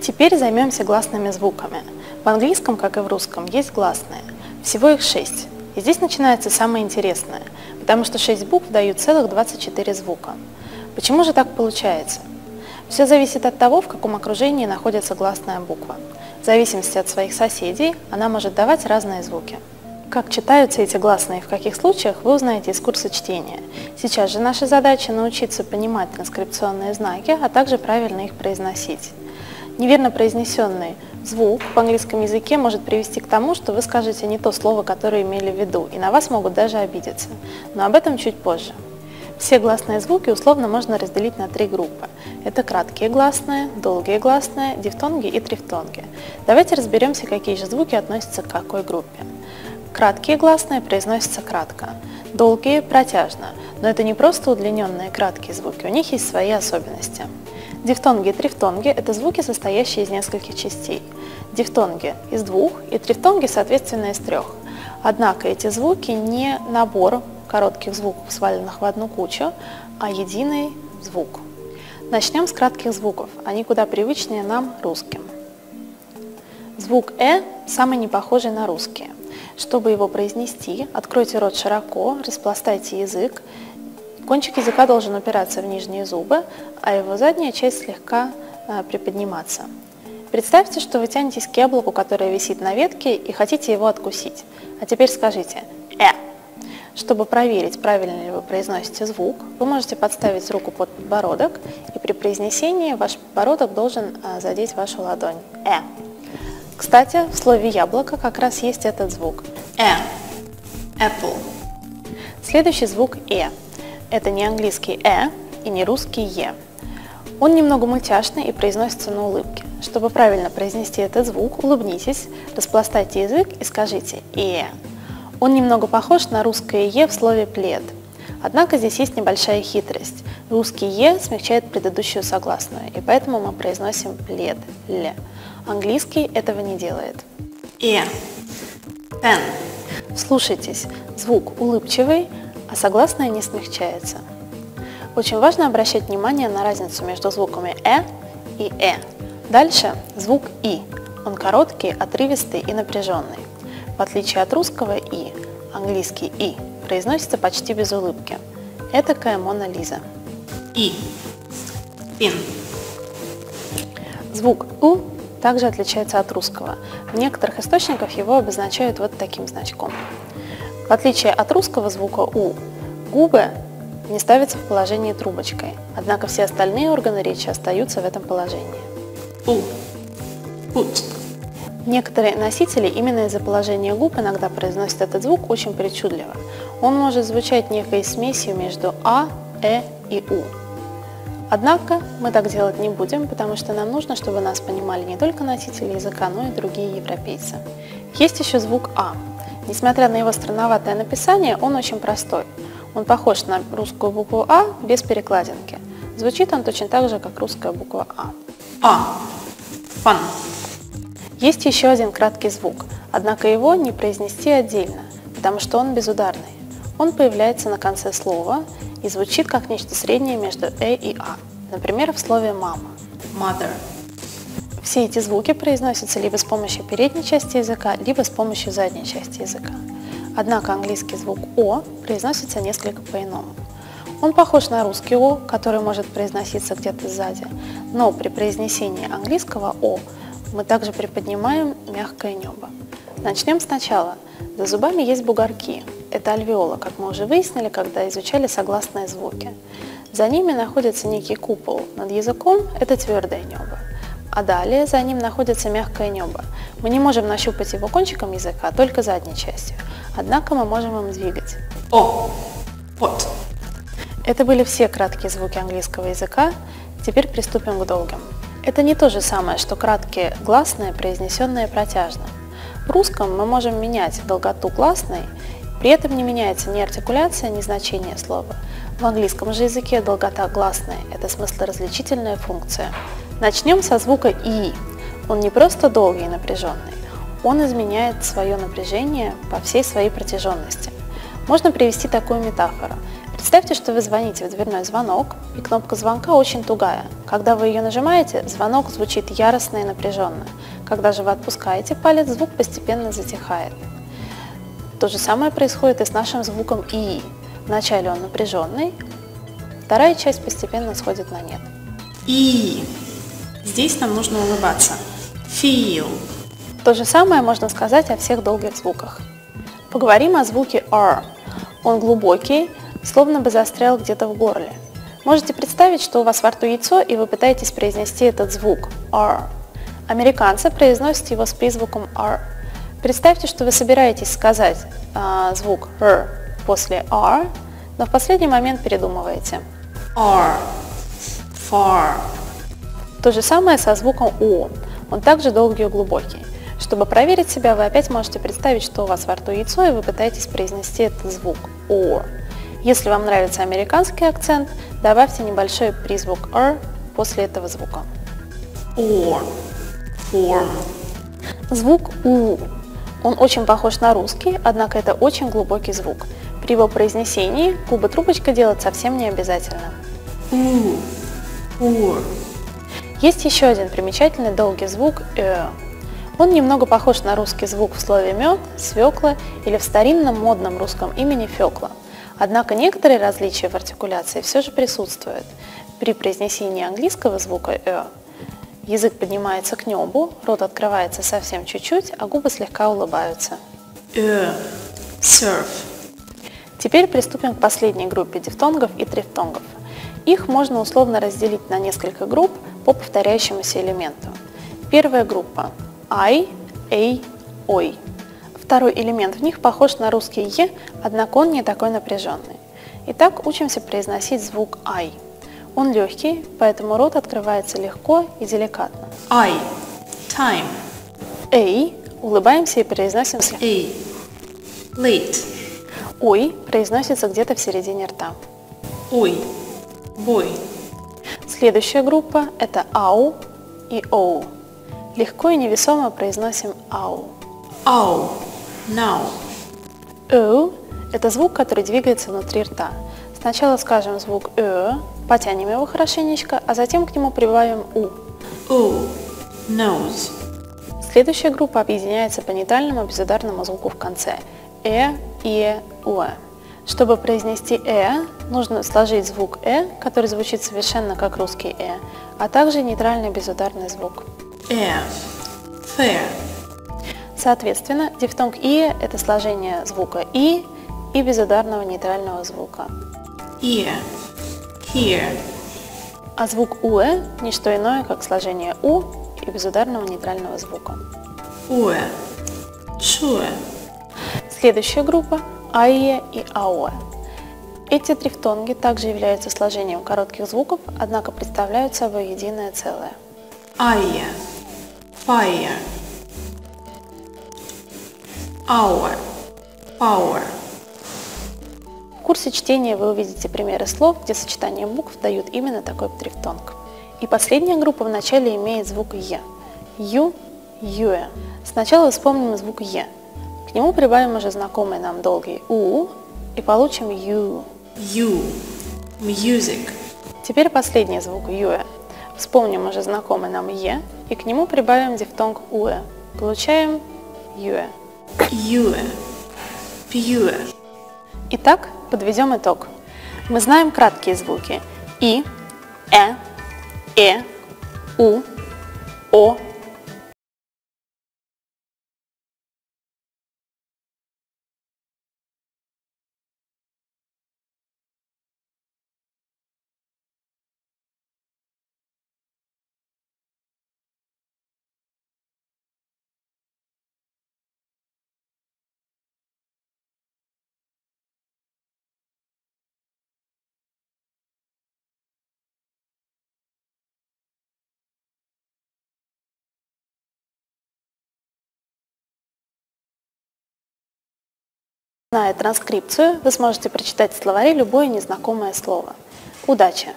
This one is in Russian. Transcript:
Теперь займемся гласными звуками. В английском, как и в русском, есть гласные. Всего их 6. И здесь начинается самое интересное, потому что 6 букв дают целых 24 звука. Почему же так получается? Все зависит от того, в каком окружении находится гласная буква. В зависимости от своих соседей она может давать разные звуки. Как читаются эти гласные и в каких случаях, вы узнаете из курса чтения. Сейчас же наша задача научиться понимать транскрипционные знаки, а также правильно их произносить. Неверно произнесенный звук в английском языке может привести к тому, что вы скажете не то слово, которое имели в виду, и на вас могут даже обидеться. Но об этом чуть позже. Все гласные звуки условно можно разделить на 3 группы. Это краткие гласные, долгие гласные, дифтонги и трифтонги. Давайте разберемся, какие же звуки относятся к какой группе. Краткие гласные произносятся кратко, долгие – протяжно, но это не просто удлиненные краткие звуки, у них есть свои особенности. Дифтонги и трифтонги – это звуки, состоящие из нескольких частей. Дифтонги – из 2 и трифтонги, соответственно, из 3. Однако эти звуки не набор коротких звуков, сваленных в одну кучу, а единый звук. Начнем с кратких звуков, они куда привычнее нам, русским. Звук «э» самый непохожий на русский. Чтобы его произнести, откройте рот широко, распластайте язык. Кончик языка должен упираться в нижние зубы, а его задняя часть слегка приподниматься. Представьте, что вы тянетесь к яблоку, которое висит на ветке, и хотите его откусить. А теперь скажите «э». Чтобы проверить, правильно ли вы произносите звук, вы можете подставить руку под подбородок, и при произнесении ваш подбородок должен задеть вашу ладонь «э». Кстати, в слове «яблоко» как раз есть этот звук apple. Следующий звук «э». Это не английский «э» и не русский «е». Он немного мультяшный и произносится на улыбке. Чтобы правильно произнести этот звук, улыбнитесь, распластайте язык и скажите «э». Он немного похож на русское «е» в слове «плед». Однако здесь есть небольшая хитрость. Русский «е» смягчает предыдущую согласную, и поэтому мы произносим «плед», «ле». Английский этого не делает. «Э», «пен». Слушайтесь, звук улыбчивый, а согласная не смягчается. Очень важно обращать внимание на разницу между звуками «э» и «э». Дальше звук «и». Он короткий, отрывистый и напряженный. В отличие от русского «и», английский «и» произносится почти без улыбки. Этакая Мона Лиза. «И», «пин». Звук «у» также отличается от русского. В некоторых источниках его обозначают вот таким значком. В отличие от русского звука «у», губы не ставятся в положении трубочкой, однако все остальные органы речи остаются в этом положении. «У», «пут». Некоторые носители именно из-за положения губ иногда произносят этот звук очень причудливо. Он может звучать некой смесью между «а», «э» и «у». Однако мы так делать не будем, потому что нам нужно, чтобы нас понимали не только носители языка, но и другие европейцы. Есть еще звук «а». Несмотря на его странноватое написание, он очень простой. Он похож на русскую букву «а» без перекладинки. Звучит он точно так же, как русская буква «а». «А», «фан». Есть еще один краткий звук, однако его не произнести отдельно, потому что он безударный. Он появляется на конце слова и звучит как нечто среднее между «э» и «а». Например, в слове «мама» – «mother». Все эти звуки произносятся либо с помощью передней части языка, либо с помощью задней части языка. Однако английский звук «о» произносится несколько по-иному. Он похож на русский «о», который может произноситься где-то сзади, но при произнесении английского «о» мы также приподнимаем мягкое небо. Начнем сначала. За зубами есть бугорки. Это альвеола, как мы уже выяснили, когда изучали согласные звуки. За ними находится некий купол. Над языком это твердое небо. А далее за ним находится мягкое небо. Мы не можем нащупать его кончиком языка, только задней частью. Однако мы можем им двигать. О, вот. Это были все краткие звуки английского языка. Теперь приступим к долгим. Это не то же самое, что краткие гласные, произнесенные протяжно. В русском мы можем менять долготу гласной, при этом не меняется ни артикуляция, ни значение слова. В английском же языке долгота гласной – это смыслоразличительная функция. Начнем со звука «и». Он не просто долгий и напряженный, он изменяет свое напряжение по всей своей протяженности. Можно привести такую метафору. Представьте, что вы звоните в дверной звонок, и кнопка звонка очень тугая. Когда вы ее нажимаете, звонок звучит яростно и напряженно. Когда же вы отпускаете палец, звук постепенно затихает. То же самое происходит и с нашим звуком «и». Вначале он напряженный, вторая часть постепенно сходит на нет. И. Здесь нам нужно улыбаться. Feel. То же самое можно сказать о всех долгих звуках. Поговорим о звуке R. Он глубокий, словно бы застрял где-то в горле. Можете представить, что у вас во рту яйцо, и вы пытаетесь произнести этот звук R. Американцы произносят его с призвуком R. Представьте, что вы собираетесь сказать звук R после R, но в последний момент передумываете. R. Far. То же самое со звуком U. Он также долгий и глубокий. Чтобы проверить себя, вы опять можете представить, что у вас во рту яйцо, и вы пытаетесь произнести этот звук O. Если вам нравится американский акцент, добавьте небольшой призвук R после этого звука. Or. Form. Звук U. Он очень похож на русский, однако это очень глубокий звук. При его произнесении губы трубочкой делать совсем не обязательно. U. Or. Есть еще один примечательный долгий звук «э». Он немного похож на русский звук в слове «мед», «свекла» или в старинном модном русском имени «фекла». Однако некоторые различия в артикуляции все же присутствуют. При произнесении английского звука «э» язык поднимается к небу, рот открывается совсем чуть-чуть, а губы слегка улыбаются. Surf. Теперь приступим к последней группе дифтонгов и трифтонгов. Их можно условно разделить на несколько групп по повторяющемуся элементу. Первая группа – I, A, Ой. Второй элемент в них похож на русский «е», однако он не такой напряженный. Итак, учимся произносить звук I. Он легкий, поэтому рот открывается легко и деликатно. I. Time. A – улыбаемся и произносим слегка. A. Late. Ой произносится где-то в середине рта. Ой. Boy. Следующая группа – это ау и оу. Легко и невесомо произносим ау. Ow. Now. Оу – это звук, который двигается внутри рта. Сначала скажем звук потянем его хорошенечко, а затем к нему прибавим у. O. Nose. Следующая группа объединяется по нейтральному безударному звуку в конце – и, уэ. Чтобы произнести нужно сложить звук который звучит совершенно как русский а также нейтральный безударный звук. Fair. Соответственно, дифтонг и – это сложение звука и безударного нейтрального звука. Ear. Here. А звук уэ – не что иное, как сложение у и безударного нейтрального звука. Ue. Sure. Следующая группа – айе и ауэ. Эти трифтонги также являются сложением коротких звуков, однако представляют собой единое целое. Aya. Fire. Hour. Power. В курсе чтения вы увидите примеры слов, где сочетание букв дают именно такой трифтонг. И последняя группа вначале имеет звук «е». Ю, юэ. Сначала вспомним звук «е». К нему прибавим уже знакомый нам долгий «у» и получим «ю». You. Music. Теперь последний звук «юэ». Вспомним уже знакомый нам «е» и к нему прибавим дифтонг «уэ». Получаем «юэ». Ue. Pure. Итак, подведем итог. Мы знаем краткие звуки «и», «у», «о». Зная транскрипцию, вы сможете прочитать в словаре любое незнакомое слово. Удачи!